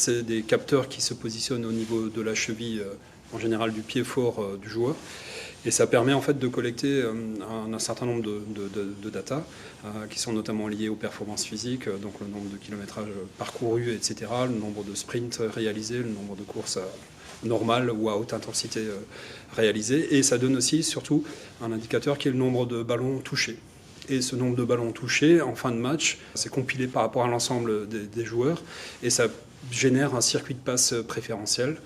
c'est des capteurs qui se positionnent au niveau de la cheville, en général du pied fort du joueur. Et ça permet en fait de collecter un certain nombre de data qui sont notamment liées aux performances physiques, donc le nombre de kilométrages parcourus, etc., le nombre de sprints réalisés, le nombre de courses normales ou à haute intensité réalisées. Et ça donne aussi surtout un indicateur qui est le nombre de ballons touchés. Et ce nombre de ballons touchés en fin de match, c'est compilé par rapport à l'ensemble des joueurs et ça génère un circuit de passe préférentiel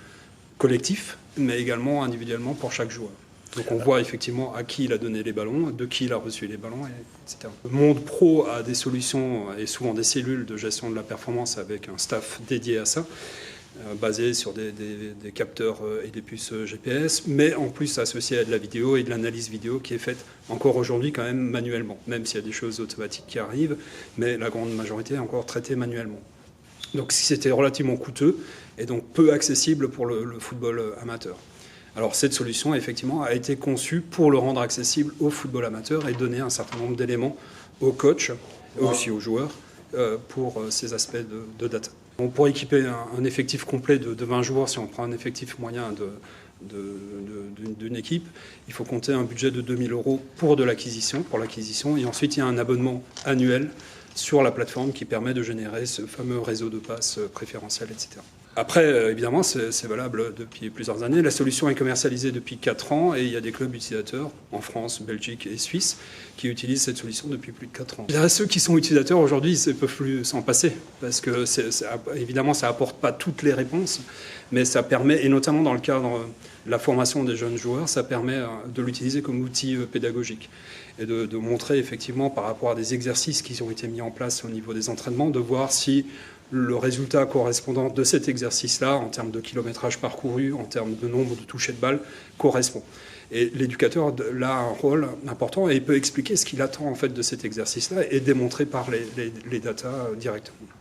collectif, mais également individuellement pour chaque joueur. Donc on voit effectivement à qui il a donné les ballons, de qui il a reçu les ballons, etc. Le monde pro a des solutions et souvent des cellules de gestion de la performance avec un staff dédié à ça, basé sur des capteurs et des puces GPS, mais en plus associé à de la vidéo et de l'analyse vidéo qui est faite encore aujourd'hui quand même manuellement, même s'il y a des choses automatiques qui arrivent, mais la grande majorité est encore traitée manuellement. Donc c'était relativement coûteux et donc peu accessible pour le football amateur. Alors cette solution, effectivement, a été conçue pour le rendre accessible au football amateur et donner un certain nombre d'éléments aux coachs, et aussi aux joueurs, pour ces aspects de data. Pour équiper un effectif complet de 20 joueurs, si on prend un effectif moyen d'une équipe, il faut compter un budget de 2 000 € pour l'acquisition, et ensuite il y a un abonnement annuel sur la plateforme qui permet de générer ce fameux réseau de passes préférentiel, etc. Après, évidemment, c'est valable depuis plusieurs années. La solution est commercialisée depuis 4 ans et il y a des clubs utilisateurs en France, Belgique et Suisse qui utilisent cette solution depuis plus de 4 ans. Il y a ceux qui sont utilisateurs aujourd'hui, ils ne peuvent plus s'en passer parce que, évidemment, ça n'apporte pas toutes les réponses, mais ça permet, et notamment dans le cadre de la formation des jeunes joueurs, ça permet de l'utiliser comme outil pédagogique et de montrer effectivement par rapport à des exercices qui ont été mis en place au niveau des entraînements, de voir si le résultat correspondant de cet exercice-là, en termes de kilométrage parcouru, en termes de nombre de touchés de balle, correspond. Et l'éducateur là a un rôle important et il peut expliquer ce qu'il attend en fait de cet exercice-là et démontrer par les datas directement.